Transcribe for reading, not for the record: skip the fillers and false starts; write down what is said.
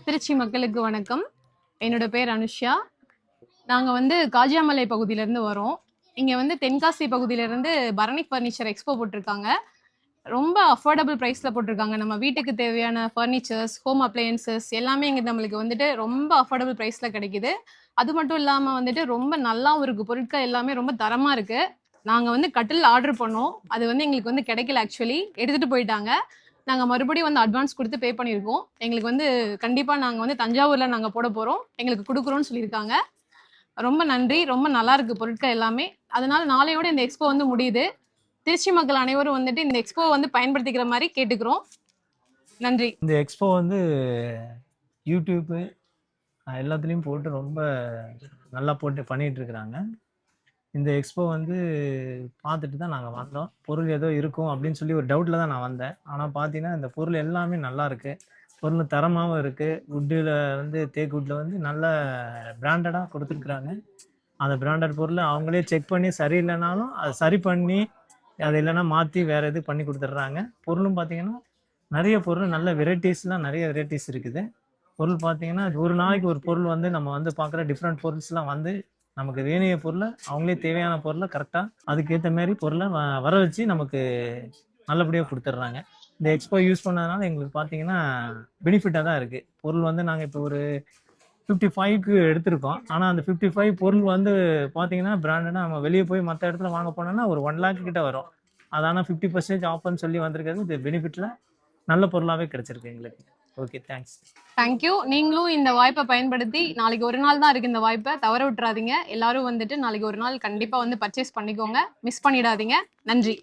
திருச்சி மக்களுக்கு வணக்கம். என்னோட பேர் அனுஷ்யா. நாங்க வந்து காஜியாமலை பகுதியிலேருந்து வரோம். இங்க வந்து தென்காசி பகுதியிலேருந்து பரணி ஃபர்னிச்சர் எக்ஸ்போ போட்டிருக்காங்க. ரொம்ப அஃபோர்டபுள் ப்ரைஸ்ல போட்டிருக்காங்க. நம்ம வீட்டுக்கு தேவையான ஃபர்னிச்சர்ஸ், ஹோம் அப்ளையன்சஸ் எல்லாமே இங்க நம்மளுக்கு வந்துட்டு ரொம்ப அஃபோர்டபுள் ப்ரைஸ்ல கிடைக்குது. அது மட்டும் இல்லாம வந்துட்டு ரொம்ப நல்லாவும் இருக்கு. பொருட்கள் எல்லாமே ரொம்ப தரமா இருக்கு. நாங்க வந்து கட்டில் ஆர்டர் பண்ணோம். அது வந்து எங்களுக்கு வந்து கிடைக்கல ஆக்சுவலி. எடுத்துட்டு போயிட்டாங்க. நாங்க மறுபடியும் வந்து அட்வான்ஸ் குடுத்து பே பண்ணியிருக்கோம். எங்களுக்கு வந்து கண்டிப்பா நாங்க வந்து தஞ்சாவூர்ல நாங்க போடப் போறோம். எங்களுக்கு குடுக்குறோம்னு சொல்லியிருக்காங்க. ரொம்ப நன்றி. ரொம்ப நல்லா இருக்கு பொருட்கள் எல்லாமே. அதனால நாளையோட இந்த எக்ஸ்போ வந்து முடியுது. திருச்சி மக்கள் அனைவரும் வந்துட்டு இந்த எக்ஸ்போ வந்து பயன்படுத்திக்கிற மாதிரி கேட்டுக்கிறோம். நன்றி. இந்த எக்ஸ்போ வந்து யூடியூப் எல்லாத்துலேயும் போட்டு ரொம்ப நல்லா போட்டு பண்ணிட்டு இருக்கிறாங்க. இந்த எக்ஸ்போ வந்து பார்த்துட்டு தான் நாங்கள் வந்தோம். பொருள் ஏதோ இருக்கும் அப்படின்னு சொல்லி ஒரு டவுட்டில் தான் நான் வந்தேன். ஆனால் பார்த்தீங்கன்னா இந்த பொருள் எல்லாமே நல்லா இருக்கு. பொருள் தரமாகவும் இருக்கு. வுட்டில் வந்து தேக்கு வுட்டில் வந்து நல்ல பிராண்டடாக கொடுத்துருக்குறாங்க. அந்த பிராண்டட் பொருள் அவங்களே செக் பண்ணி சரியில்லைனாலும் அதை சரி பண்ணி அது இல்லைன்னா மாற்றி வேற எது பண்ணி கொடுத்துட்றாங்க. பொருளும் பார்த்தீங்கன்னா நிறைய பொருள் நல்ல வெரைட்டிஸ்லாம் நிறைய வெரைட்டிஸ் இருக்குது. பொருள் பார்த்தீங்கன்னா ஒரு நாளைக்கு ஒரு பொருள் வந்து நம்ம வந்து பார்க்குற டிஃப்ரெண்ட் பொருள்ஸ்லாம் வந்து நமக்கு வேண்டிய பொருளை அவங்களே தேவையான பொருளை கரெக்டாக அதுக்கேற்ற மாதிரி பொருளை வர வச்சு நமக்கு நல்லபடியாக கொடுத்துட்றாங்க. இந்த எக்ஸ்போ யூஸ் பண்ணதுனால எங்களுக்கு பார்த்தீங்கன்னா பெனிஃபிட்டாக தான் இருக்குது. பொருள் வந்து நாங்கள் இப்போ ஒரு 55க்கு எடுத்திருக்கோம். ஆனால் அந்த 55 பொருள் வந்து பார்த்தீங்கன்னா பிராண்டடாக நம்ம வெளியே போய் மற்ற இடத்துல வாங்க போனோம்னா ஒரு 1 லேக் கிட்ட வரும். அது ஆனால் 50% ஆஃபர்னு சொல்லி வந்திருக்கிறது இது பெனிஃபிட்டில் நல்ல பொருளாவே கிடைச்சிருக்கு எங்களுக்கு. Okay, thanks. தேங்க்யூ. நீங்களும் இந்த வாய்ப்பை பயன்படுத்தி நாளைக்கு ஒரு நாள் தான் இருக்கு. இந்த வாய்ப்பை தவற விட்டுறாதீங்க. எல்லாரும் வந்துட்டு நாளைக்கு ஒரு நாள் கண்டிப்பா வந்து பர்ச்சேஸ் பண்ணிக்கோங்க. மிஸ் பண்ணிடாதீங்க. நன்றி.